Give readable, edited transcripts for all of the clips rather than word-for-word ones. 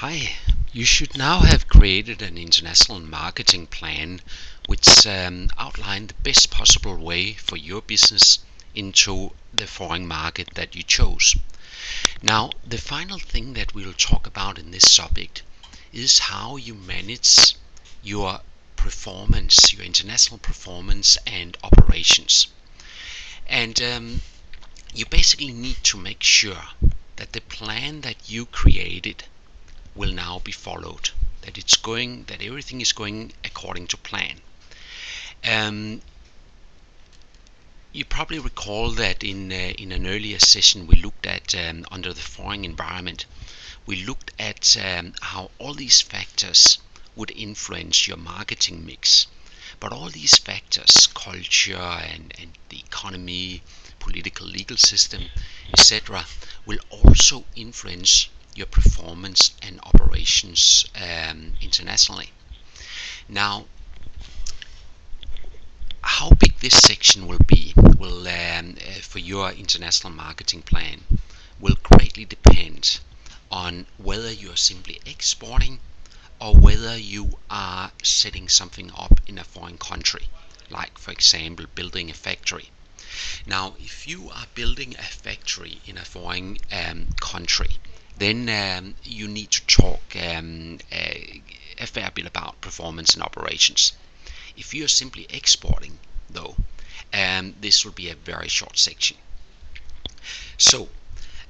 Hi, you should now have created an international marketing plan which outline the best possible way for your business into the foreign market that you chose. Now, the final thing that we'll talk about in this subject is how you manage your performance, your international performance and operations. And you basically need to make sure that the plan that you created will now be followed. That everything is going according to plan. Um, you probably recall that in an earlier session we looked at under the foreign environment. We looked at how all these factors would influence your marketing mix. But all these factors, culture and the economy, political legal system, etc., will also influence your performance and operations internationally. Now, how big this section will be will for your international marketing plan will greatly depend on whether you are simply exporting or whether you are setting something up in a foreign country, like for example building a factory. Now, if you are building a factory in a foreign country, then you need to talk a fair bit about performance and operations. If you're simply exporting, though, this will be a very short section. So,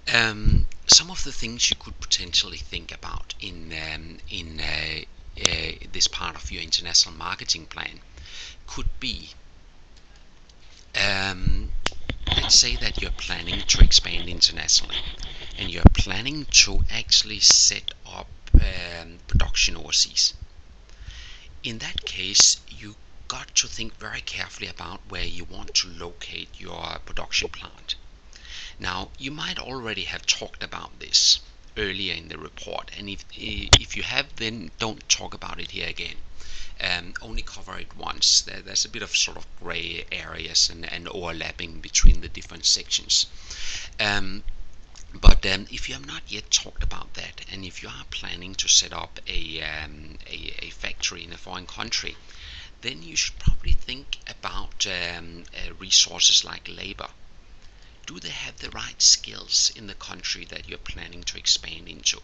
some of the things you could potentially think about in this part of your international marketing plan could be, um, let's say that you're planning to expand internationally and you're planning to actually set up production overseas. In that case, you got to think very carefully about where you want to locate your production plant. Now, you might already have talked about this earlier in the report, and if you have, then don't talk about it here again. Only cover it once. There's a bit of sort of gray areas and overlapping between the different sections. But if you have not yet talked about that, and if you are planning to set up a factory in a foreign country, then you should probably think about resources like labor. Do they have the right skills in the country that you're planning to expand into?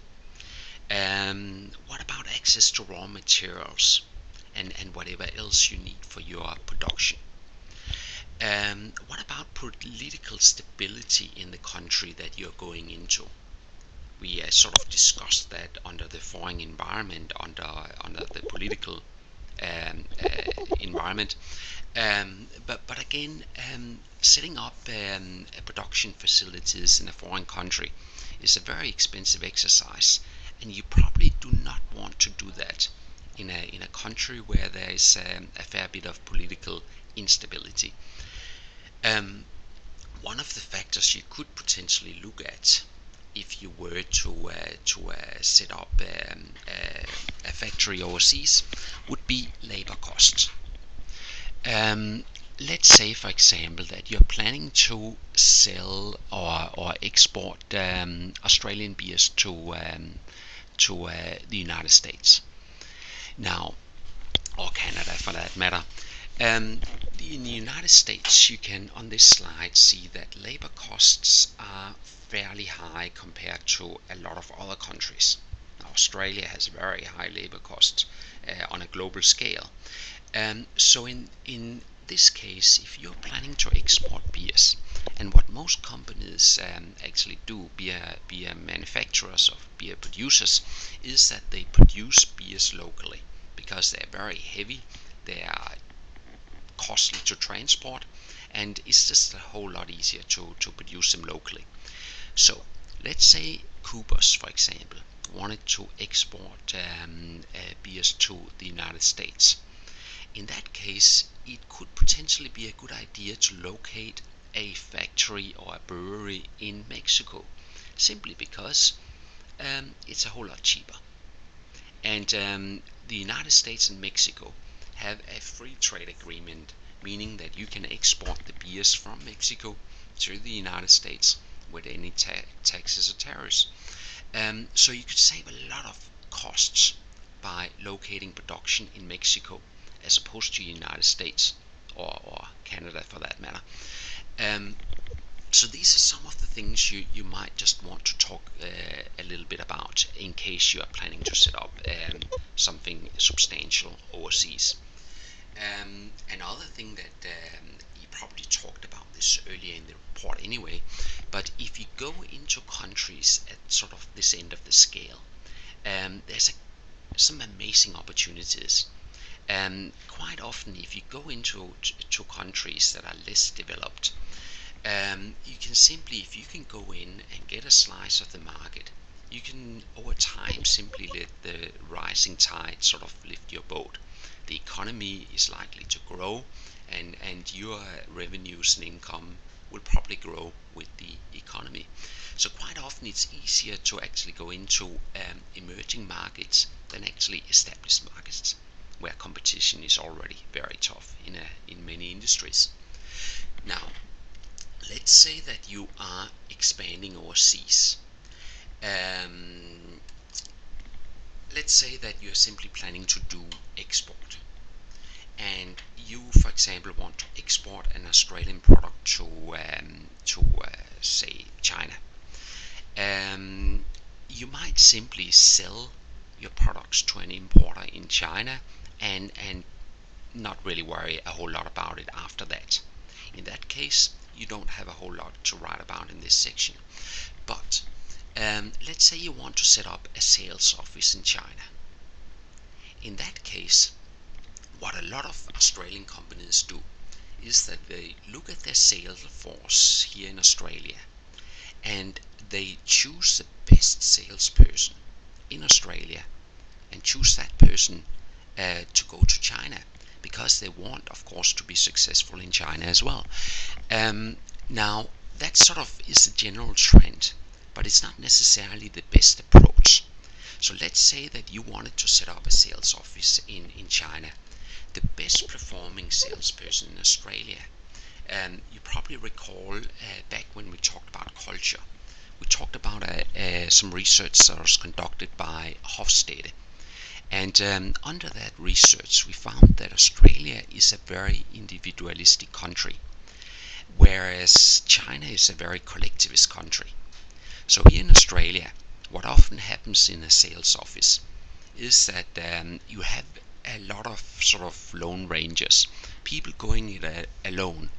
What about access to raw materials and whatever else you need for your production? What about political stability in the country that you're going into? We sort of discussed that under the foreign environment, under the political environment. But again, setting up production facilities in a foreign country is a very expensive exercise, and you probably do not want to do that in a country where there is a fair bit of political instability. Um, One of the factors you could potentially look at if you were to set up a factory overseas would be labor costs. Let's say, for example, that you're planning to sell or export Australian beers to the United States. Now, or Canada for that matter. Um, in the United States, you can on this slide see that labor costs are fairly high compared to a lot of other countries. Now, Australia has very high labor costs on a global scale. So in this case, if you're planning to export beers, and what most companies actually do, beer manufacturers or beer producers, is that they produce beers locally because they're very heavy, they are costly to transport, and it's just a whole lot easier to produce them locally. So let's say Coopers, for example, wanted to export beers to the United States. In that case, it could potentially be a good idea to locate a factory or a brewery in Mexico, simply because it's a whole lot cheaper. And the United States and Mexico have a free trade agreement, meaning that you can export the beers from Mexico to the United States with any taxes or tariffs. So you could save a lot of costs by locating production in Mexico as opposed to the United States or Canada for that matter. Um, so these are some of the things you might just want to talk a little bit about in case you are planning to set up something substantial overseas. Another thing that you probably talked about this earlier in the report anyway, but if you go into countries at sort of this end of the scale, there's some amazing opportunities. Quite often, if you go into to countries that are less developed, you can simply, if you can go in and get a slice of the market, you can over time simply let the rising tide sort of lift your boat. The economy is likely to grow, and your revenues and income will probably grow with the economy. So quite often it's easier to actually go into emerging markets than actually established markets, where competition is already very tough in many industries. Now, let's say that you are expanding overseas. Um, let's say that you're simply planning to do export, and you, for example, want to export an Australian product to say China. You might simply sell your products to an importer in China and not really worry a whole lot about it after that. In that case, you don't have a whole lot to write about in this section. But let's say you want to set up a sales office in China. In that case, what a lot of Australian companies do is that they look at their sales force here in Australia and they choose the best salesperson in Australia and choose that person to go to China, because they want, of course, to be successful in China as well. Now, that sort of is a general trend, but it's not necessarily the best approach. So let's say that you wanted to set up a sales office in China. The best performing salesperson in Australia, you probably recall back when we talked about culture, we talked about some research that was conducted by Hofstede. And under that research, we found that Australia is a very individualistic country, whereas China is a very collectivist country. So here in Australia, what often happens in a sales office is that you have a lot of sort of lone rangers, people going it alone.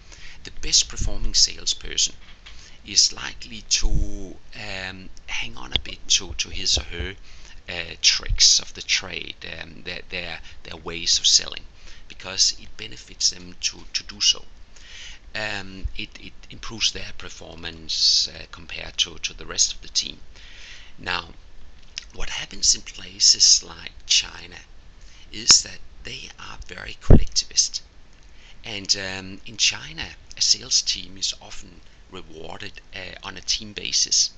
The best performing salesperson is likely to hang on a bit to his or her tricks of the trade, their ways of selling, because it benefits them to do so. It improves their performance compared to the rest of the team. Now, what happens in places like China is that they are very collectivist. And in China, a sales team is often rewarded on a team basis.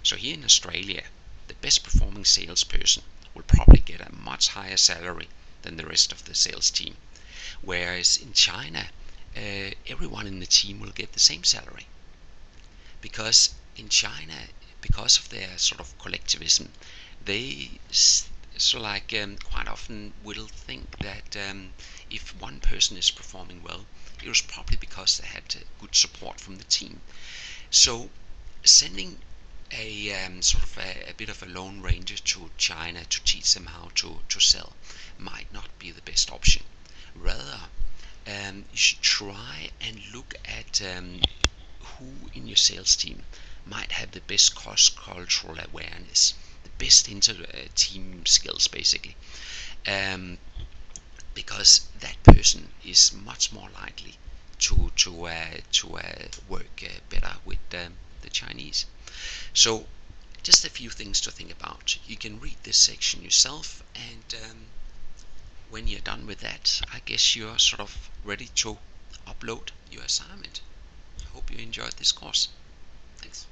So here in Australia, the best performing salesperson will probably get a much higher salary than the rest of the sales team. Whereas in China, everyone in the team will get the same salary. Because in China, because of their sort of collectivism, they quite often will think that if one person is performing well, it was probably because they had good support from the team. So sending a bit of a lone ranger to China to teach them how to sell might not be the best option. Rather, you should try and look at who in your sales team might have the best cross-cultural awareness, the best inter-team skills, basically, because that person is much more likely to work better with the Chinese. So, just a few things to think about. You can read this section yourself, and when you're done with that, I guess you're sort of ready to upload your assignment. I hope you enjoyed this course. Thanks.